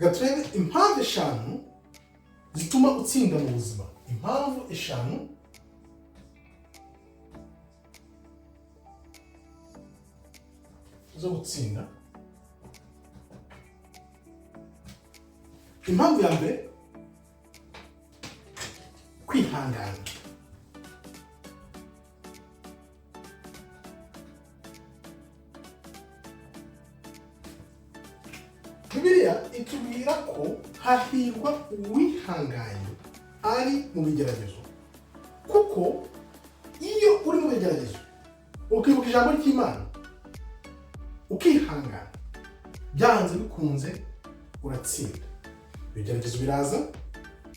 gaturebe impamvu eshanu zituma utsinda mu buzima. Impamvu eshanu zo gutsinda. Impamvu ya mbere, kwihangana. Bibiliya itubwira ko hahirwa uwihanganye ari mu bigeragezo, kuko iyo uri mu bigeragezo ukibuka ijambo ry'Imana ukihangana, byanze bikunze uratsinda. Ibigeragezo biraza,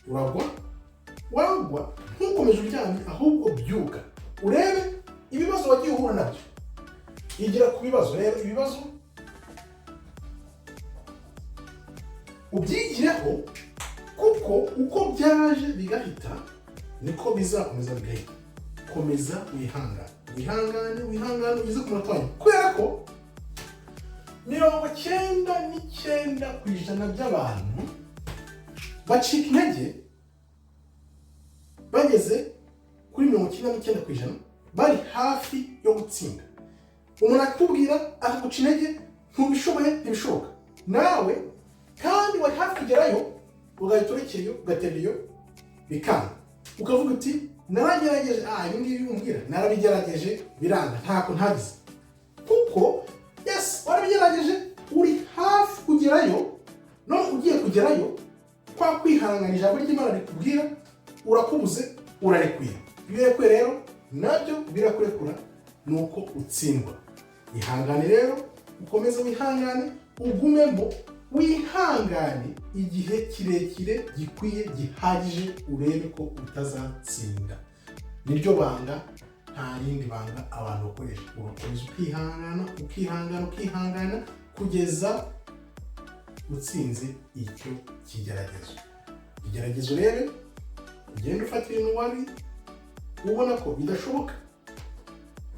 uragwa, wagwa ntukomeje uryamye, ahubwo byuka urebe ibibazo wagiye uhura nabyo. Igira ku bibazo, reba ibibazo ubyigireho, kuko uko byaje bigahita niko bizakomeza bigahita. Komeza wihangane ugeze ku munota wanyu, kubera ko 99% by'abantu bacika intege bageze kuri 99% bari hafi yo gutsinda. Umuntu akubwira akaguca intege, ntubishoboye, ntibishoboka, nawe kandi wari hafi kugerayo, ugahita urekeyo, ugaterayo bikanga, ukavuga uti naragerageje, ibi ngibi umbwira narabigerageje biranga, ntako ntagize. Kuko yes, warabigerageje, uri hafi kugerayo, none ugiye kugerayo, kwa kwihangana ijambo ry'Imana rikubwira urakubuze, urarekuye. Iyo urekuye rero nabyo birakurekura, nuko utsindwa. Ihangane rero, ukomeze wihangane, ugumemo wihangane igihe kirekire gikwiye gihagije, urebe ko utazatsinda. Niryo banga, nta rindi banga abantu bakoresha. Ukomeza ukihangana kugeza utsinze icyo kigeragezo. Igeragezo rero ugenda ufatira intwari ubona ko bidashoboka,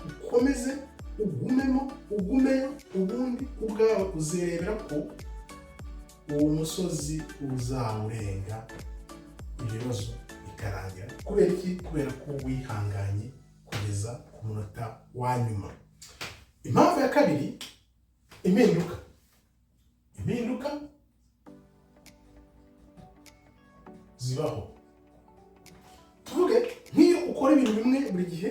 ukomeze ugumeyo, ubundi ubwawe uzirebera ko uwo musozi uzawurenga, ibibazo bikarangira. Kubera iki? Kubera ko wihanganye kugeza ku munota wa nyuma. Impamvu ya kabiri, impinduka zibaho. Tuvuge nk'iyo ukora ibintu bimwe buri gihe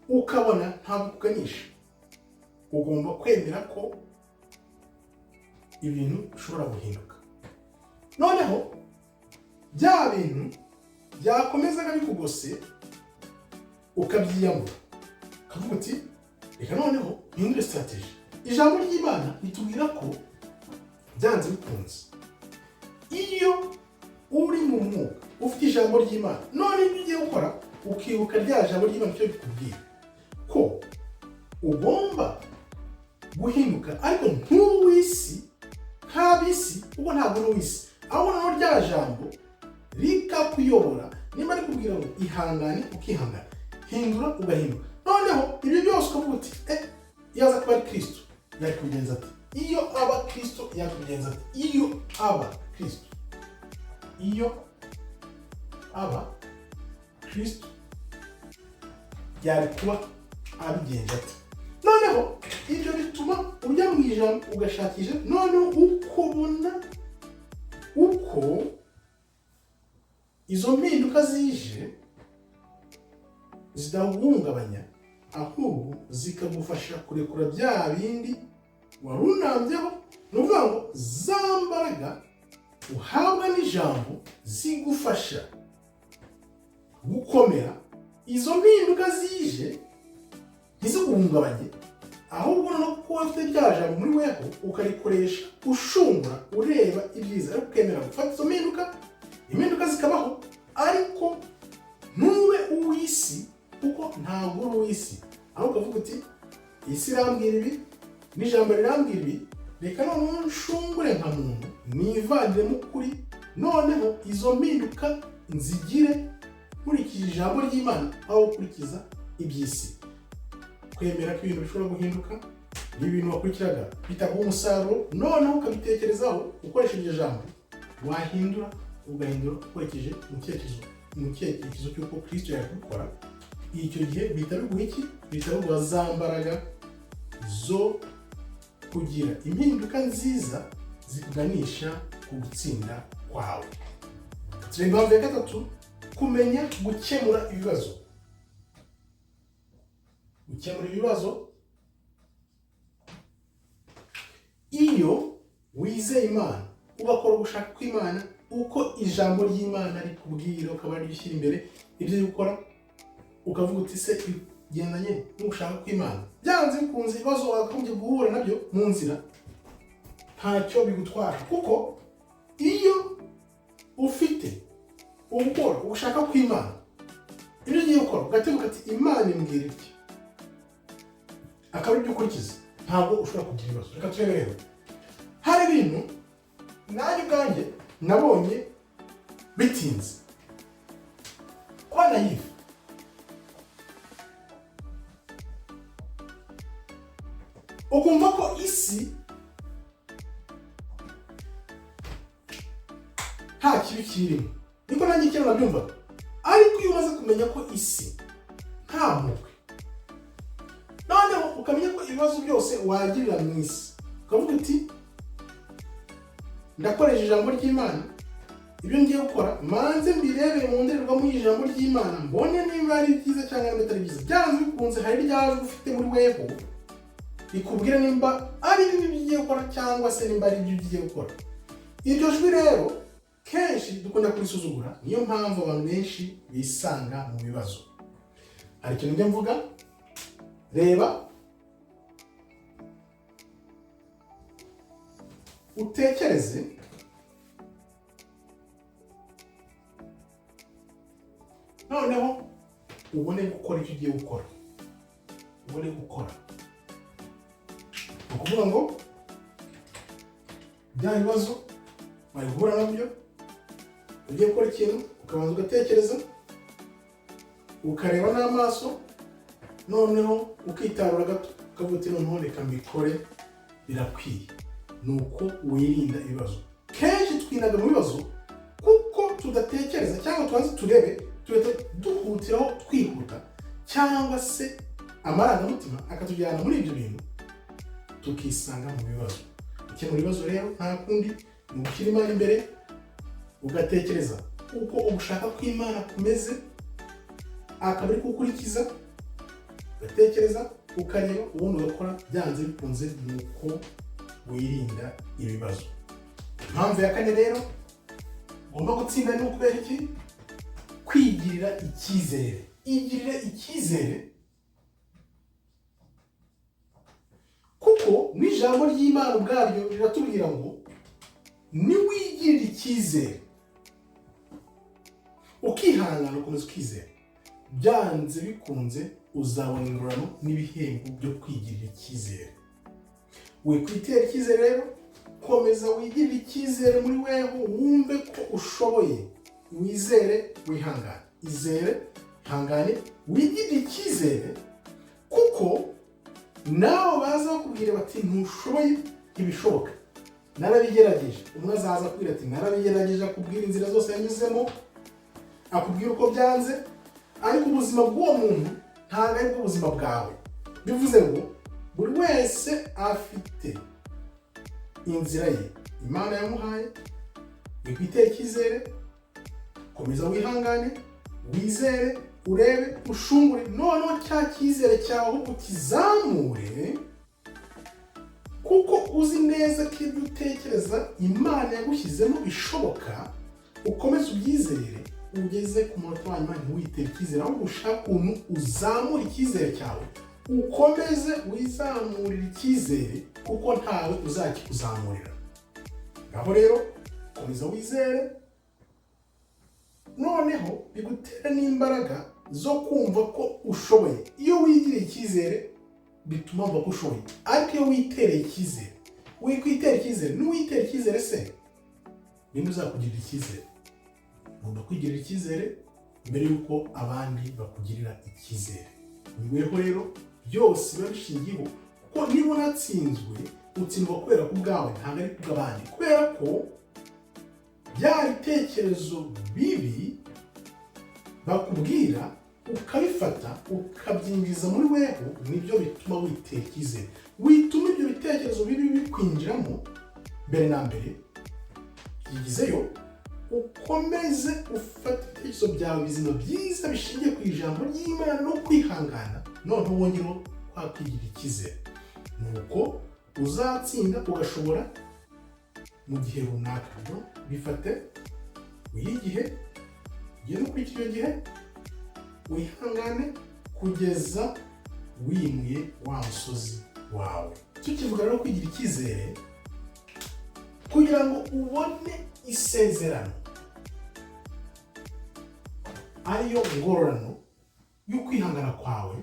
ukabona ntabwo kuganisha, ugomba kwemera ko ibintu bishobora guhinduka. Noneho bya bintu byakomezaga bikugose ukabyiyamura, ukavuga uti reka noneho mpindure strategy. Ijambo ry'Imana ritubwira ko byanze bikunze, iyo uri mu mwuga ufite ijambo ry'Imana, none ibyo ugiye gukora ukibuka rya jambo ry'Imana cyo bikubwira ko ugomba guhinduka, ariko ntuwisi nk'abisi, ubwo ntabwo n'uwisi, ahubwo naho rya jambo rikakuyobora. Nimba rikubwira ngo ihangane, ukihangana, hindura ugahinduka. Noneho ibyo byose ukavuga uti yaza kuba ari Kristo yari kubigenza ati, iyo aba Kristo yari kubigenza ati, iyo aba Kristo yari kuba abigenza ati. Noneho ibyo bituma ujya mu ijambo ugashakisha, noneho ukubona uko izo mpinduka zije zidahungabanya, ahubwo zikagufasha kurekura bya bindi warunambyeho. Ni ukuvuga ngo za mbaraga uhabwa n'ijambo zigufasha gukomera. Izo mpinduka zije ntiziguhungabanye, ahubwo no kuba ufite rya jambo muri weho ukarikoresha ushungura, ureba ibyiza, ariko ukemera gufata izo impinduka zikabaho, ariko ntube uw'isi, kuko ntabwo uri uw'isi. Aho ukavuga uti isi irambwira ibi n'ijambo rirambwira ibi, reka noneho nshungure nka muntu, nivaniremo ukuri, noneho izo mpinduka nzigire nkurikije ijambo ry'Imana aho gukurikiza iby'isi. Kwemera ko ibintu bishobora guhinduka, ibintu wakurikiraga bitaguha umusaruro, noneho ukabitekerezaho ukoresheje ijambo, wahindura ugahindura ukurikije mu cyerekezo cy'uko Kristo yakubikora, icyo gihe bihita biguha iki? Bihita biguha za mbaraga zo kugira impinduka nziza zikuganisha ku gutsinda kwawe. Impamvu ya gatatu, kumenya gukemura ibibazo. Gukemura ibibazo, iyo wizeye Imana ugakora ugushaka kw'Imana uko ijambo ry'Imana rikubwira, ukaba rishyira imbere ibyo gukora, ukavuga uti se bigendanye n'ugushaka kw'Imana, byanze bikunze ibibazo wakagombye guhura nabyo mu nzira ntacyo bigutwara, kuko iyo ufite ubukora ugushaka kw'Imana, ibyo ugiye gukora ugateguka ati Imana imbwira iki, akaba aribyo ukurikiza, ntabwo ushobora kugira ibibazo. Reka turebe rero, hari ibintu nanjye ubwanjye nabonye bitinze kwa nayive. Ukumva ko isi nta kibi kirimo, niko nanjye kera nabyumvaga, ariko iyo umaze kumenya ko isi nta mpuhwe, noneho ukamenya ko ibibazo byose wagirira mu isi, ukavuga uti ndakoresha ijambo ry'Imana, ibyo ngiye gukora manze mbirebere mu ndorerwamo y'ijambo ry'Imana, mbone niba ari byiza cyangwa bitari byiza. Byanze bikunze hari ryajwe ufite muri weho rikubwira nimba ari bibi bigiye gukora cyangwa se nimba ari ibyo ugiye gukora. Iryo jwi rero kenshi dukunda kurisuzugura, niyo mpamvu abantu benshi bisanga mu bibazo. Hari ikintu njya mvuga, reba utekereze, noneho ubone gukora icyo ugiye gukora, ubone gukora. Ni ukuvuga ngo bya bibazo wabihura nabyo, ugiye gukora ikintu ukabanza ugatekereza, ukareba n'amaso, noneho ukitarura gato ukavuga uti noneho reka mbikore birakwiye. Nuko wirinda ibibazo. Kenshi twinaga mu bibazo kuko tudatekereza cyangwa tubanze turebe, tuhita duhutiraho twihuta, cyangwa se amarangamutima akatujyana muri ibyo bintu tukisanga mu bibazo. Gukemura ibibazo rero nta kundi ni ugushyira Imana imbere, ugatekereza uko ugushaka kw'Imana kumeze, akaba ari gukurikiza, ugatekereza ukareba, ubundi ugakora, byanze bikunze nuko wirinda ibibazo. Impamvu ya kane rero ugomba gutsinda ni ukubera iki? Kwigirira icyizere. Igirire icyizere, kuko n'ijambo ry'Imana ubwaryo riratubwira ngo niwigirira icyizere ukihangana ukomeza ukizera, byanze bikunze uzabona ingororano n'ibihembo byo kwigirira icyizere. Wikwitera icyizere rero, komeza wigirire icyizere muri weho, wumve ko ushoboye, wizere, wihangane. Izere, hangane, wigirire icyizere, kuko nawe baza bakubwira bati ntushoboye, ibishoboka, narabigerageje. Umwe azaza akubwira ati narabigerageje, akubwira inzira zose yanyuzemo, akubwira uko byanze, ariko ubuzima bw'uwo muntu ntabwo ari bwo buzima bwawe. Bivuze ngo buri wese afite inzira ye Imana yamuhaye. Wikwitera icyizere, komeza wihangane, wizere, urebe, ushungure, noneho cya cyizere cyawe ahubwo ukizamure, kuko uzi neza ko ibyo utekereza Imana yagushyizemo bishoboka. Ukomeze ubyizere, ugeze ku munota wa nyuma ntiwitere icyizere, ahubwo ushaka ukuntu uzamura icyizere cyawe, ukomeze wizamurire icyizere, kuko ntawe uzakikuzamurira. Ngaho rero komeza wizere, noneho bigutera n'imbaraga zo kumva ko ushoboye. Iyo wigiriye icyizere bituma wumva ko ushoboye, ariko iyo witereye icyizere, wikwitera icyizere, n'uwitera icyizere se ninde uzakugirira icyizere? Ugomba kwigirira icyizere mbere y'uko abandi bakugirira icyizere. Niweho rero byose biba bishingiyeho ko niba unatsinzwe utsindwa kubera ko ubwawe ntabwo ari kubw'abandi, kubera ko bya bitekerezo bibi bakubwira ukabifata ukabyinjiza muri weho, nibyo bituma witera icyizere. Wituma ibyo bitekerezo bibi bikwinjiramo mbere na mbere, yigizeyo ukomeze ufate ibitekerezo byawe bizima byiza bishingiye ku ijambo ry'Imana no kwihangana, noneho wongera kwakwigira icyizere, nuko uzatsinda ugashobora mu gihe runaka. Bifate wiyigihe ugende kuri icyo gihe, wihangane kugeza wimuye wa musozi wawe. Tukivuga rero kwigira icyizere, kugira ngo ubone isezerano ariyo ngororano y'ukwihangana kwawe,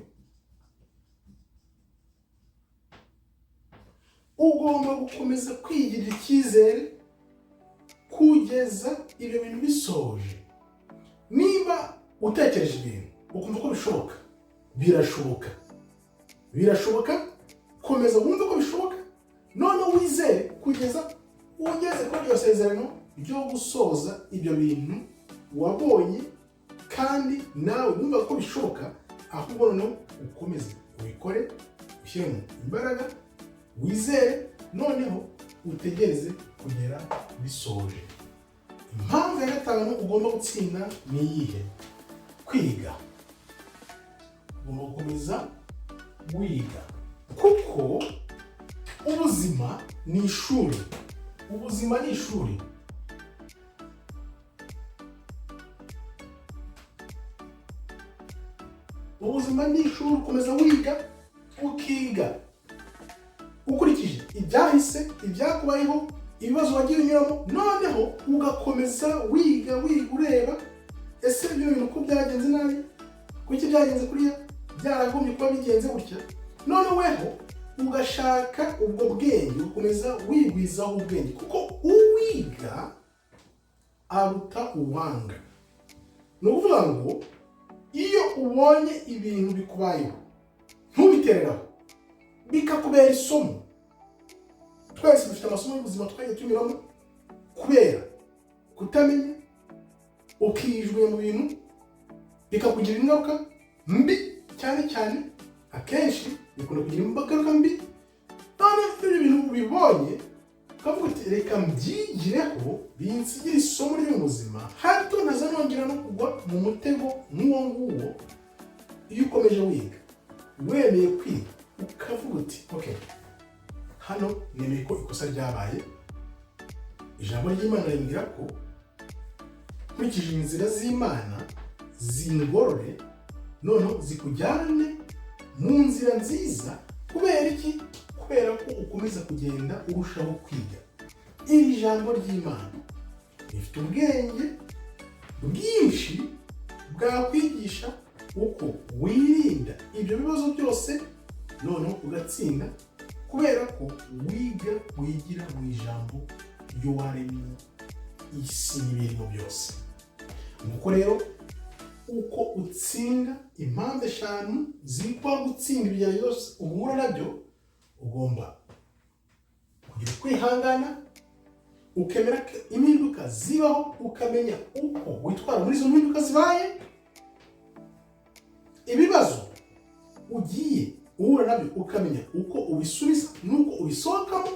ugomba gukomeza kwigirira icyizere kugeza ibyo bintu bisoje. Niba utekereje ibintu ukumva ko bishoboka, birashoboka, komeza wumve ko bishoboka, none wizere kugeza ugeze kuri iryo sezerano ryo gusoza ibyo bintu wabonye, kandi nawe wumva ko bishoboka, ahubwo noneho ukomeze ubikore, ushyiremo imbaraga, wizere, noneho utegereze kugera bisoje. Impamvu ya gatanu ugomba gutsinda ni iyihe? Kwiga. Ugomba gukomeza wiga, kuko ubuzima ni ishuri. Ubuzima ni ishuri. Ubuzima ni ishuri, ukomeza wiga, ukiga ukurikije ibyahise, ibyakubayeho, ibibazo wagiye unyuramo, noneho ugakomeza wiga ureba ese ibyo bintu ko byagenze nabi, kuki byagenze kuriya, byaragombye kuba bigenze gutya, none weho ugashaka ubwo bwenge, ukomeza wigwizaho ubwenge, kuko uwiga aruta uwanga. Ni ukuvuga ngo iyo ubonye ibintu bikubayeho ntubitereraho, bikakubera isomo. Twese dufite amasomo y'ubuzima twagiye tunyuramo, kubera kutamenya ukijugunya mu bintu bikakugira ingaruka mbi, cyane akenshi bikunda kugira ingaruka mbi. None ibyo bintu ubibonye ukavuga uti reka mbyigireho, binsigire isomo ry'ubuzima, hato ntazanongera no kugwa mu mutego nk'uwo nguwo. Iyo ukomeje wiga, wemeye kwiga, ukavuga uti okay, hano nemeye ko ikosa ryabaye, ijambo ry'Imana rimbwira ko nkurikije inzira z'Imana zingorore, noneho zikujyane mu nzira nziza. Kubera iki? Kubera ko ukomeza kugenda urushaho kwiga. Iri jambo ry'Imana rifite ubwenge bwinshi bwakwigisha uko wirinda ibyo bibazo byose, noneho ugatsinda, kubera ko wigira mu ijambo ry'uwaremye isi n'ibintu byose. Nuko rero uko utsinda impamvu eshanu zikwa gutsinda ibigeragezo uhura nabyo, ugomba kugira kwihangana, ukemera impinduka zibaho, ukamenya uko witwara muri izo mpinduka zibaye, ibibazo ugiye uhura nabyo ukamenya uko ubisubiza nuko ubisohokamo,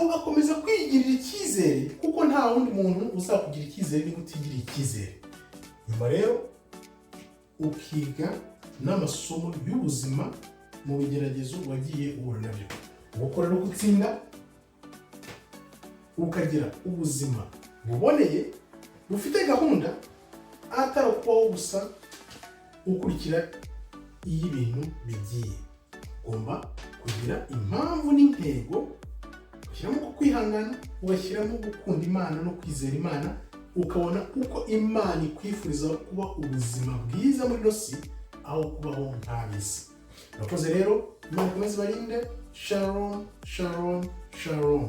ugakomeza kwigirira icyizere, kuko nta wundi muntu uzakugira icyizere niba utigiriye icyizere. Nyuma rero ukiga n'amasomo y'ubuzima mu bigeragezo wagiye uhura nabyo, ugakora no gutsinda, ukagira ubuzima buboneye bufite gahunda, atari ukubaho gusa ukurikira iyo ibintu bigiye. Ugomba kugira impamvu n'intego, ugashyiramo kwihangana, ugashyiramo gukunda Imana no kwizera Imana, ukabona uko Imana ikwifuriza kuba ubuzima bwiza muri ino si, aho kubaho nk'ab'isi. Murakoze rero, Imana ikomeze ibarinde. Shalom, shalom, shalom.